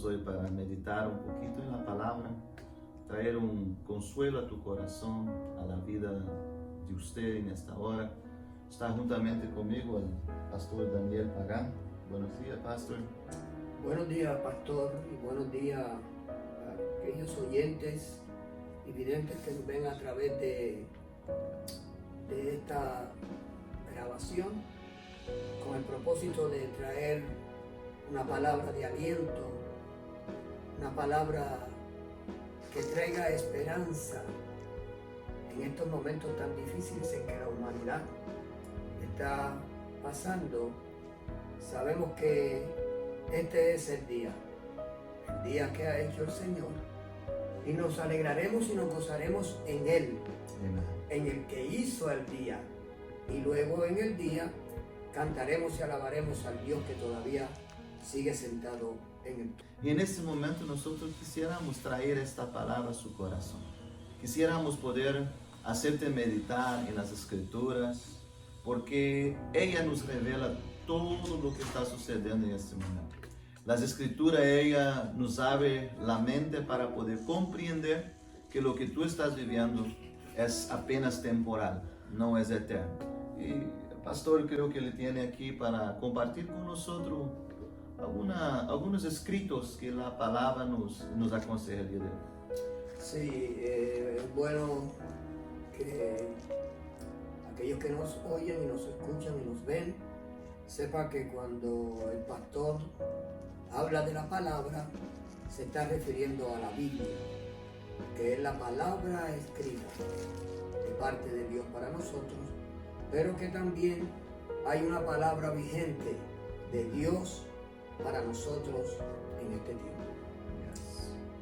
estamos hoy para meditar un poquito en la palabra, traer un consuelo a tu corazón, a la vida de usted en esta hora. Está juntamente conmigo el pastor Daniel Pagán. Buenos días, pastor. Buenos días, pastor, y buenos días a aquellos oyentes y videntes que nos ven a través de esta grabación, con el propósito de traer una palabra de aliento, una palabra que traiga esperanza en estos momentos tan difíciles en que la humanidad está pasando. Sabemos que este es el día que ha hecho el Señor, y nos alegraremos y nos gozaremos en Él, en el que hizo el día, y luego en el día cantaremos y alabaremos al Dios que todavía sigue sentado en el trono. Y en este momento nosotros quisiéramos traer esta palabra a su corazón. Quisiéramos poder hacerte meditar en las Escrituras, porque ella nos revela todo lo que está sucediendo en este momento. Las Escrituras, ella nos abre la mente para poder comprender que lo que tú estás viviendo es apenas temporal, no es eterno. Y el pastor creo que le tiene aquí para compartir con nosotros algunos escritos que la palabra nos aconseja el día de hoy. Sí, es bueno que aquellos que nos oyen y nos escuchan y nos ven sepa que cuando el pastor habla de la palabra, se está refiriendo a la Biblia, que es la palabra escrita de parte de Dios para nosotros, pero que también hay una palabra vigente de Dios para nosotros en este tiempo.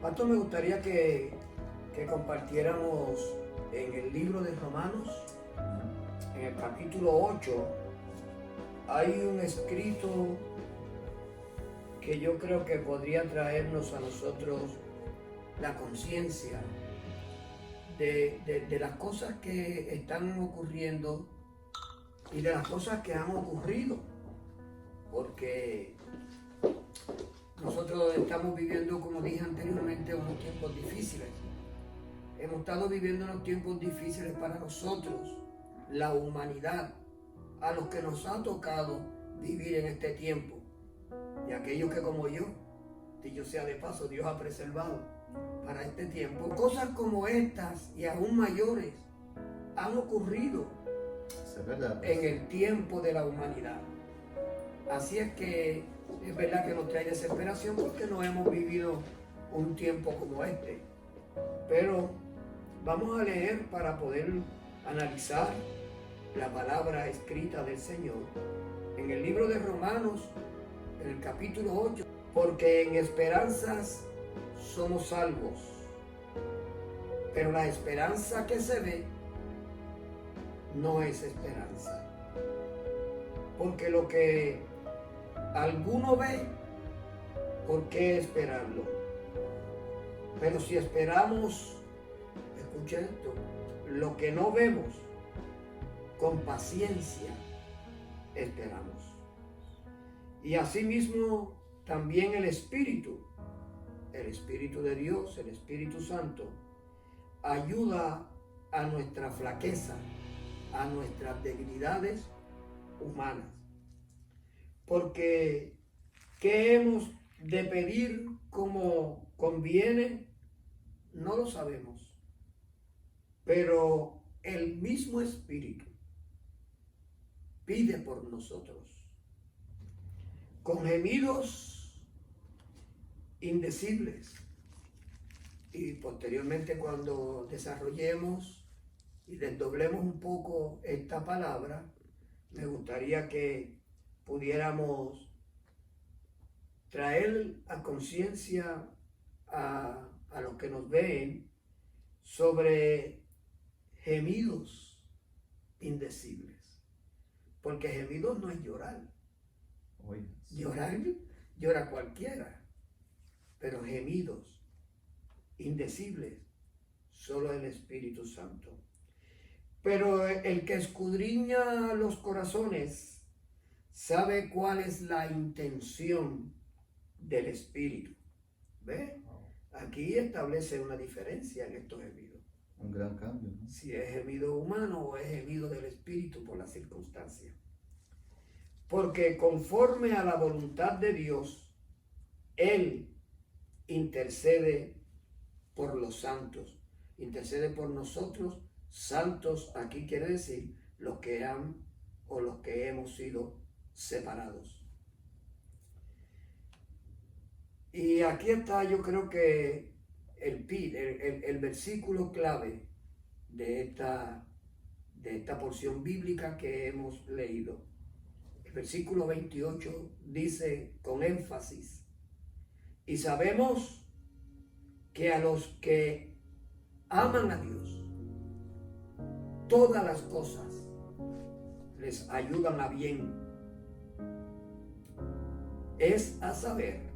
Pastor, me gustaría que compartiéramos en el libro de Romanos, en el capítulo 8, hay un escrito que yo creo que podría traernos a nosotros la conciencia de las cosas que están ocurriendo y de las cosas que han ocurrido, porque nosotros estamos viviendo, como dije anteriormente, unos tiempos difíciles. Hemos estado viviendo unos tiempos difíciles para nosotros, la humanidad, a los que nos ha tocado vivir en este tiempo, y aquellos que como yo, dicho sea de paso, Dios ha preservado para este tiempo. Cosas como estas y aún mayores han ocurrido en el tiempo de la humanidad. Así es que es verdad que nos trae desesperación porque no hemos vivido un tiempo como este. Pero vamos a leer para poder analizar la palabra escrita del Señor en el libro de Romanos, en el capítulo 8, porque en esperanzas somos salvos, pero la esperanza que se ve no es esperanza, porque lo que alguno ve, ¿por qué esperarlo? Pero si esperamos, escuchen esto, lo que no vemos, con paciencia esperamos. Y asimismo también el Espíritu de Dios, el Espíritu Santo, ayuda a nuestra flaqueza, a nuestras debilidades humanas. Porque ¿qué hemos de pedir como conviene? No lo sabemos. Pero el mismo Espíritu pide por nosotros con gemidos indecibles. Y posteriormente, cuando desarrollemos y desdoblemos un poco esta palabra, me gustaría que pudiéramos traer a conciencia a los que nos ven sobre gemidos indecibles. Porque gemidos no es llorar. Llora cualquiera. Pero gemidos indecibles, solo el Espíritu Santo. Pero el que escudriña los corazones sabe cuál es la intención del Espíritu. ¿Ve? Aquí establece una diferencia en estos gemidos. Un gran cambio, ¿no? Si es gemido humano o es gemido del Espíritu por la circunstancia. Porque conforme a la voluntad de Dios, Él intercede por los santos. Intercede por nosotros, santos, aquí quiere decir los que han o los que hemos sido separados. Y aquí está, yo creo que el versículo clave de esta porción bíblica que hemos leído. El versículo 28 dice con énfasis: y sabemos que a los que aman a Dios, todas las cosas les ayudan a bien. Es a saber,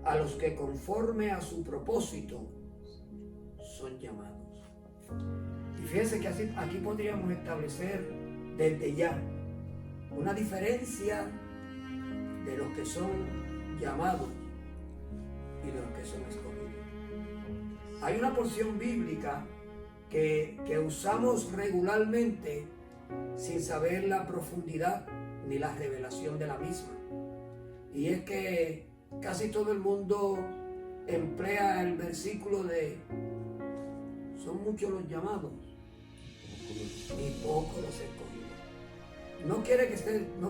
a los que conforme a su propósito son llamados. Y fíjense que así, aquí podríamos establecer desde ya una diferencia de los que son llamados y de los que son escogidos. Hay una porción bíblica que usamos regularmente sin saber la profundidad ni la revelación de la misma. Y es que casi todo el mundo emplea el versículo de son muchos los llamados y pocos los escogidos. No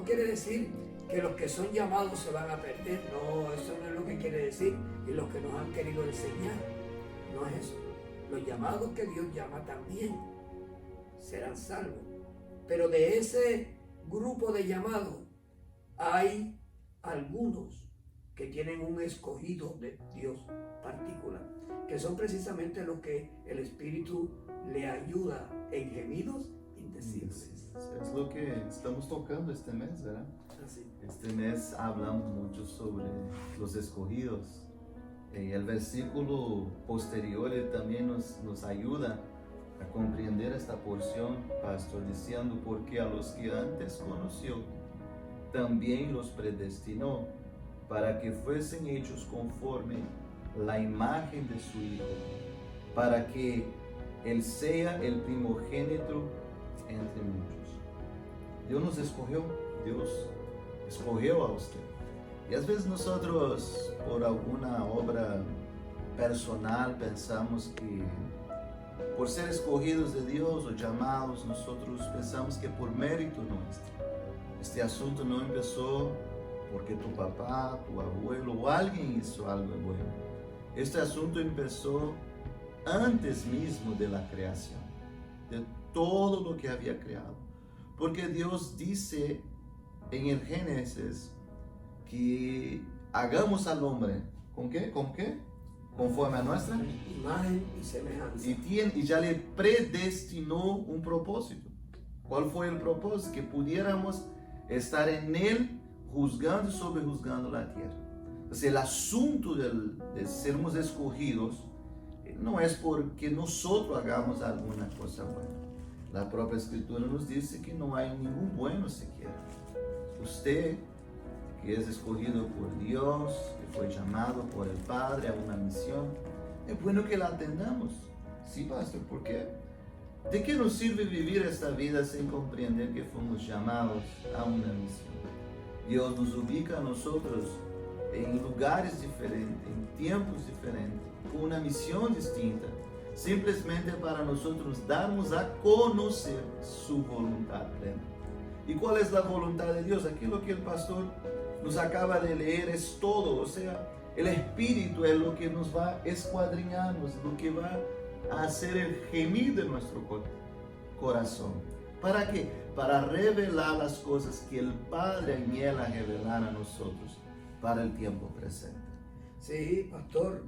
quiere decir que los que son llamados se van a perder. No, eso no es lo que quiere decir. Y los que nos han querido enseñar, no es eso. Los llamados que Dios llama también serán salvos. Pero de ese grupo de llamados hay algunos que tienen un escogido de Dios particular, que son precisamente los que el Espíritu le ayuda en gemidos indecibles. Es lo que estamos tocando este mes, ¿verdad? Así. Este mes hablamos mucho sobre los escogidos. El versículo posterior también nos ayuda a comprender esta porción, pastor, diciendo: porque a los que antes conoció, también los predestinó, para que fuesen hechos conforme la imagen de su Hijo, para que Él sea el primogénito entre muchos. Dios nos escogió, Dios escogió a usted. Y a veces nosotros, por alguna obra personal, pensamos que por ser escogidos de Dios o llamados, nosotros pensamos que por mérito nuestro. Este asunto no empezó porque tu papá, tu abuelo o alguien hizo algo bueno. Este asunto empezó antes mismo de la creación, de todo lo que había creado. Porque Dios dice en el Génesis que hagamos al hombre, ¿con qué? ¿Con qué? Conforme a nuestra imagen y semejanza. Y ya le predestinó un propósito. ¿Cuál fue el propósito? Que pudiéramos estar en Él juzgando y sobrejuzgando la tierra. Entonces, el asunto de sermos escogidos no es porque nosotros hagamos alguna cosa buena. La propia Escritura nos dice que no hay ningún bueno siquiera. Usted, que es escogido por Dios, que fue llamado por el Padre a una misión, es bueno que la atendamos. Sí, pastor, ¿por qué? ¿De qué nos sirve vivir esta vida sin comprender que fuimos llamados a una misión? Dios nos ubica a nosotros en lugares diferentes, en tiempos diferentes, con una misión distinta, simplesmente para nosotros darnos a conocer su voluntad plena. ¿Y cuál es la voluntad de Dios? Aquí lo que el pastor nos acaba de leer es todo, o sea, el Espíritu es lo que nos va a escuadriñar, lo que va a hacer el gemir de nuestro corazón. ¿Para qué? Para revelar las cosas que el Padre añela revelar a nosotros para el tiempo presente. Sí, pastor,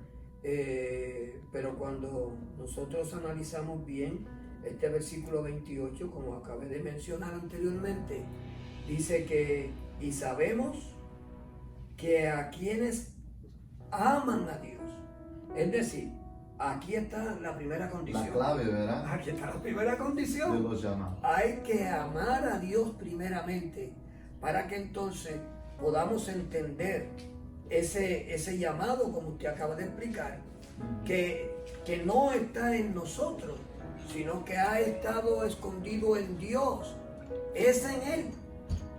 pero cuando nosotros analizamos bien este versículo 28, como acabé de mencionar anteriormente, dice que, y sabemos que a quienes aman a Dios, es decir, aquí está la primera condición. La clave, ¿verdad? Aquí está la primera condición. De los llamados. Hay que amar a Dios primeramente para que entonces podamos entender ese llamado, como usted acaba de explicar, que no está en nosotros, sino que ha estado escondido en Dios. Es en Él,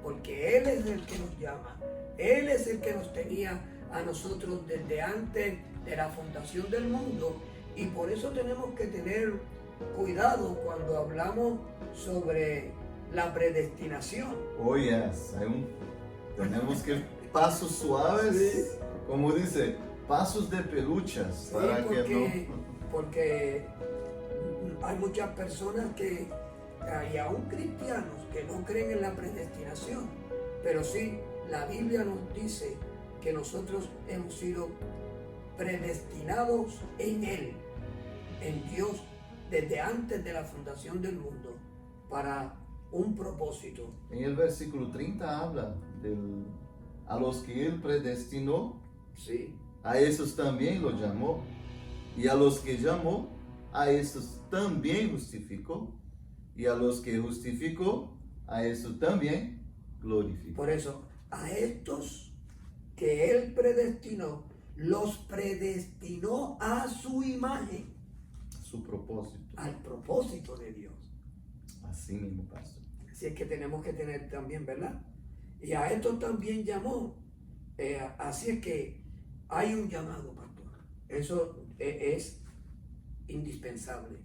porque Él es el que nos llama. Él es el que nos tenía a nosotros desde antes de la fundación del mundo, y por eso tenemos que tener cuidado cuando hablamos sobre la predestinación. Oh, yes. Tenemos que pasos suaves, Sí. como dice, pasos de peluchas, Sí, para que porque hay muchas personas y aún cristianos, que no creen en la predestinación, pero sí, la Biblia nos dice que nosotros hemos sido predestinados en Él, en Dios, desde antes de la fundación del mundo, para un propósito. En el versículo 30 habla a los que Él predestinó, Sí, a esos también los llamó, y a los que llamó, a esos también justificó, y a los que justificó, a esos también glorificó. por eso, a estos que Él predestinó, los predestinó a su imagen, Su propósito. al propósito de Dios. Así mismo, pastor. Así es que tenemos que tener también, ¿verdad? Y a estos también llamó. Así es que hay un llamado, pastor. Eso es indispensable.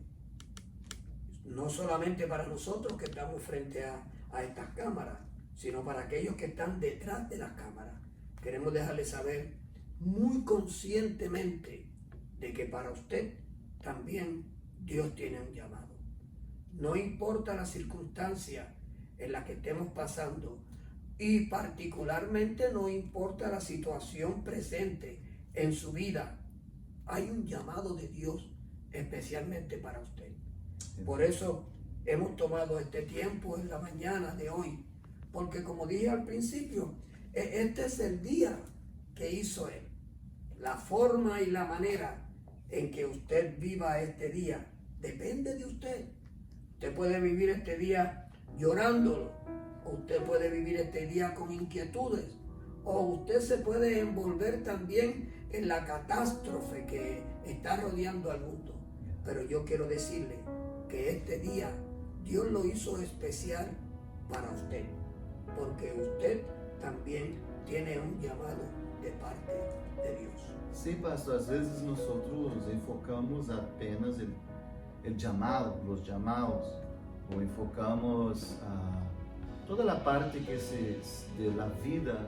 No solamente para nosotros que estamos frente a estas cámaras, sino para aquellos que están detrás de las cámaras. Queremos dejarles saber muy conscientemente de que para usted también Dios tiene un llamado. No importa la circunstancia en la que estemos pasando, y particularmente no importa la situación presente en su vida, hay un llamado de Dios especialmente para usted. Por eso hemos tomado este tiempo en la mañana de hoy, porque como dije al principio, este es el día que hizo Él. La forma y la manera en que usted viva este día depende de usted. Usted puede vivir este día llorándolo, o usted puede vivir este día con inquietudes, o usted se puede envolver también en la catástrofe que está rodeando al mundo. Pero yo quiero decirle que este día Dios lo hizo especial para usted, porque usted también tiene un llamado de parte de Dios. Sí, pastor, a veces nosotros enfocamos apenas el llamado, los llamados, o enfocamos toda la parte que de la vida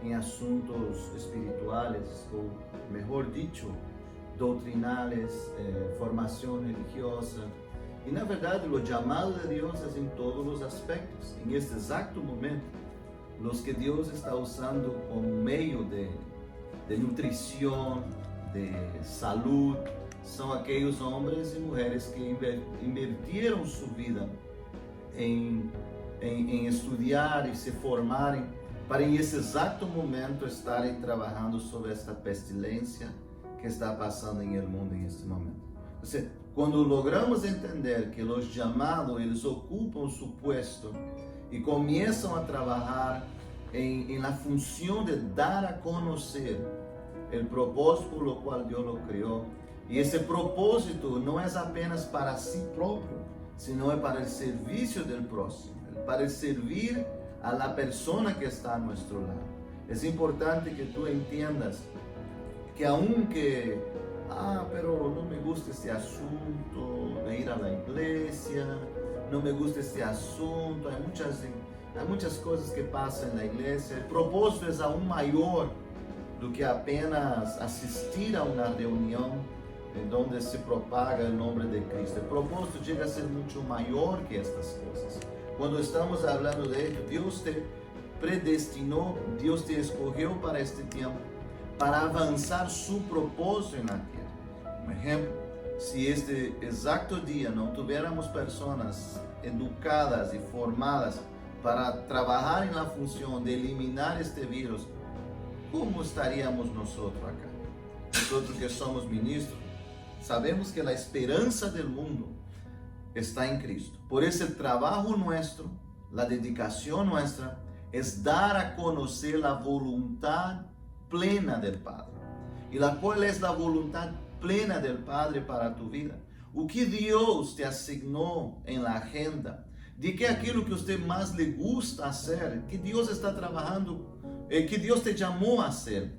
en asuntos espirituales, o mejor dicho, doctrinales, formación religiosa. Y na verdade, o chamado de Deus é em todos os aspectos. Em este exato momento, os que Deus está usando como meio de nutrição, de saúde, são aqueles homens e mulheres que invertiram sua vida em estudar e se formarem para em esse exato momento estarem trabalhando sobre esta pestilência que está passando em el mundo em este momento. Você, quando logramos entender que os chamados, eles ocupam seu posto e começam a trabalhar em la função de dar a conhecer o propósito por lo qual Deus o criou, e esse propósito não é apenas para si próprio, sino é para o serviço do próximo, para servir a la persona que está a nosso lado. É importante que tu entendas que aunque pero no me gusta este asunto de ir a la iglesia, no me gusta este asunto, hay muchas cosas que pasan en la iglesia. El propósito es aún mayor do que apenas asistir a una reunión en donde se propaga el nombre de Cristo. El propósito llega a ser mucho mayor que estas cosas. Cuando estamos hablando de ello, Dios te predestinó, Dios te escogió para este tiempo, para avançar seu propósito na terra. Por exemplo, se este exato dia não tivéssemos pessoas educadas e formadas para trabalhar na função de eliminar este vírus, como estaríamos nós acá? Nós que somos ministros, sabemos que a esperança do mundo está em Cristo. Por isso, o trabalho nosso, a dedicação nossa, é dar a conhecer a voluntade plena del Padre. E qual é a vontade plena del Padre para tu vida? O que Deus te asignou em la agenda? De que aquilo que você mais lhe gusta fazer, que Deus está trabalhando, que Deus te chamou a hacer.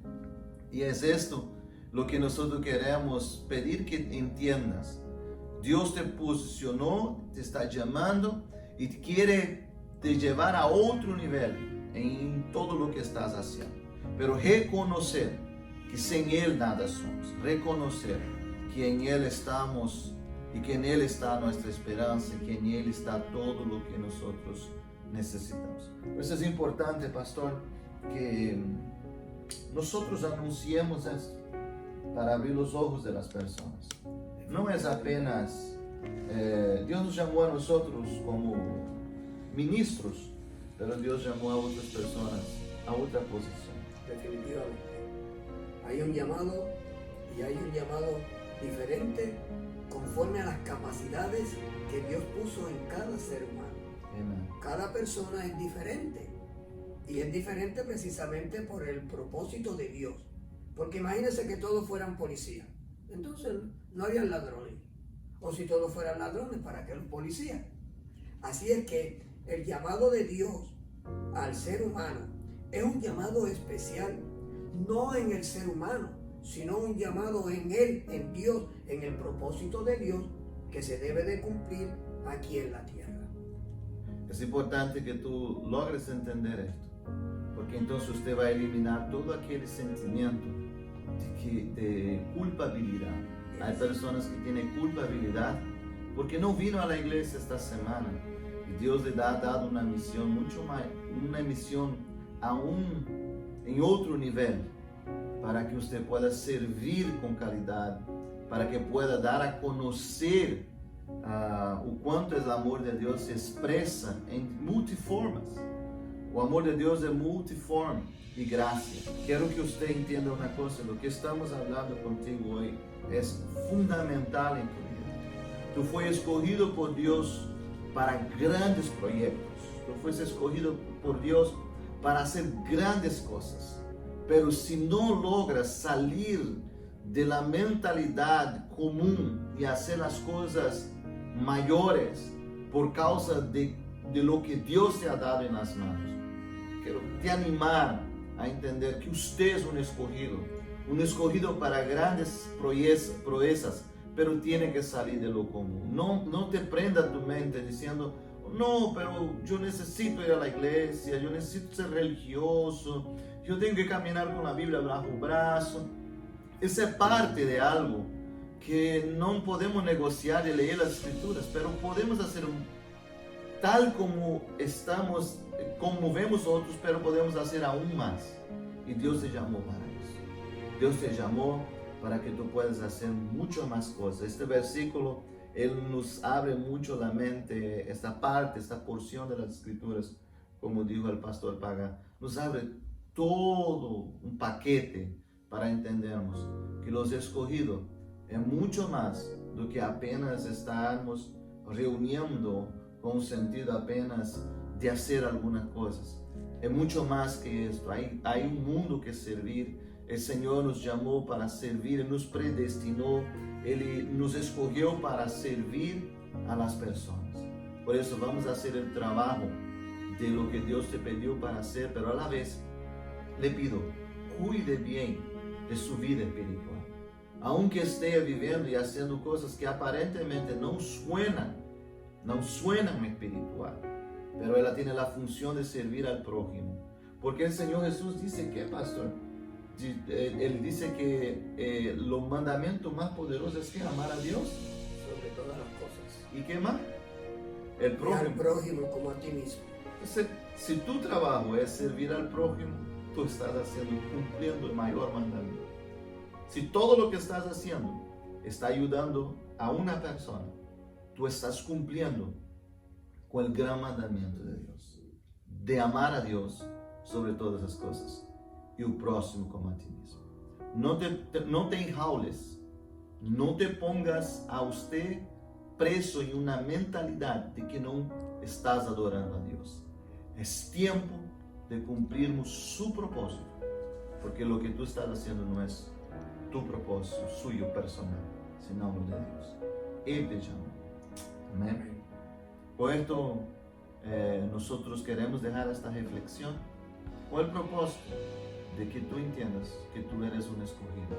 E é esto lo que nós queremos pedir que entiendas. Deus te posicionou, te está chamando e quer te levar a outro nível em todo lo que estás fazendo. Pero reconhecer que sem Ele nada somos. Reconhecer que em Ele estamos e que en Él está nuestra esperanza y que en Él está todo lo que nosotros necesitamos. Por eso es importante, pastor, que nosotros anunciemos esto para abrir los ojos de las personas. No es apenas, Dios nos llamó a nosotros como ministros, pero Dios llamó a otras personas a otra posición. Definitivamente. Hay un llamado y hay un llamado diferente conforme a las capacidades que Dios puso en cada ser humano. Amen. Cada persona es diferente y es diferente precisamente por el propósito de Dios. Porque imagínense que todos fueran policías, entonces no habrían ladrones. O si todos fueran ladrones, ¿para qué los policías? Así es que el llamado de Dios al ser humano es un llamado especial, no en el ser humano, sino un llamado en Él, en Dios, en el propósito de Dios que se debe de cumplir aquí en la tierra. Es importante que tú logres entender esto, porque entonces usted va a eliminar todo aquel sentimiento de culpabilidad. Hay personas que tienen culpabilidad porque no vino a la iglesia esta semana y Dios le ha dado una misión mucho más, una misión aún en otro nivel, para que usted pueda servir con calidad, para que pueda dar a conocer o quanto o amor de Deus se expressa em multiformas. O amor de Deus é multiforme e graça. Quero que você entenda uma coisa: o que estamos falando contigo hoje é fundamental em tu vida. Tu foi escolhido por Deus para grandes projetos. Tu foste escolhido por Deus para fazer grandes coisas. Pero se não logras sair de la mentalidade comum e fazer as coisas maiores por causa de lo que Deus te ha dado nas mãos, quero te animar a entender que você é um escolhido para grandes proezas, pero tiene que salir de lo común. No te prenda tu mente diciendo: no, pero yo necesito ir a la iglesia, yo necesito ser religioso, yo tengo que caminar con la Biblia bajo el brazo. Esa es parte de algo que no podemos negociar y leer las escrituras, pero podemos hacer tal como estamos, como vemos otros, pero podemos hacer aún más. Y Dios te llamó para eso. Dios te llamó para que tú puedas hacer mucho más cosas. Este versículo, Él nos abre mucho la mente, esta parte, esta porción de las escrituras, como dijo el pastor Paga, nos abre todo un paquete para entendermos que los escogidos es mucho más do que apenas estarmos reuniendo con un sentido apenas de hacer algunas cosas. Es mucho más que esto. Hay un mundo que servir. El Señor nos llamó para servir, Él nos predestinó, Él nos escogió para servir a las personas. Por eso vamos a hacer el trabajo de lo que Dios te pidió para hacer, pero a la vez le pido, cuide bien de su vida espiritual. Aunque esté viviendo y haciendo cosas que aparentemente no suenan espiritual, pero ella tiene la función de servir al prójimo. Porque el Señor Jesús dice que, pastor, Él dice que los mandamientos más poderosos es que amar a Dios Sobre todas las cosas. y qué más, el Y prójimo. al prójimo como a ti mismo. Entonces, si tu trabajo es servir al prójimo, tú estás cumpliendo el mayor mandamiento. Si todo lo que estás haciendo está ayudando a una persona, tú estás cumpliendo con el gran mandamiento de Dios, de amar a Dios sobre todas las cosas y el próximo como a ti mismo. No te enjaules, no te pongas a usted preso en una mentalidad de que no estás adorando a Dios. Es tiempo de cumprirmos su propósito, porque lo que tú estás haciendo no es tu propósito suyo personal, sino lo de Dios. Él te llamó. Amén. Por esto nosotros queremos dejar esta reflexión con el propósito de que tú entiendas que tú eres un escogido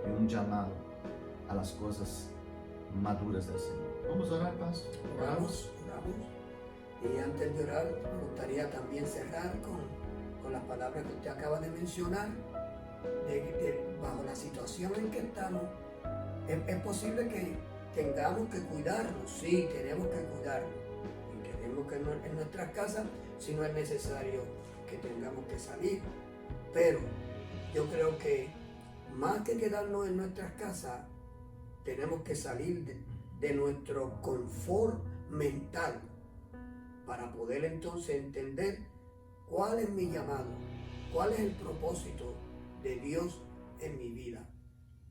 y un llamado a las cosas maduras del Señor. Vamos a orar, pastor. Oramos. Y antes de orar, me gustaría también cerrar con las palabras que usted acaba de mencionar, bajo la situación en que estamos. Es posible que tengamos que cuidarnos, sí, tenemos que cuidarnos. Y queremos que en nuestras casas, si no es necesario que tengamos que salir. Pero yo creo que más que quedarnos en nuestras casas, tenemos que salir de nuestro confort mental para poder entonces entender cuál es mi llamado, cuál es el propósito de Dios en mi vida.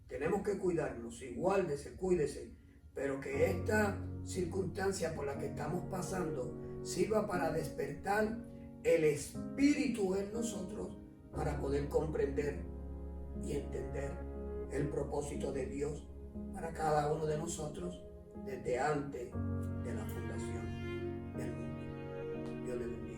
Tenemos que cuidarnos, sí, guárdese, cuídese, pero que esta circunstancia por la que estamos pasando sirva para despertar el espíritu en nosotros para poder comprender y entender el propósito de Dios para cada uno de nosotros desde antes de la fundación del mundo. Dios le bendiga.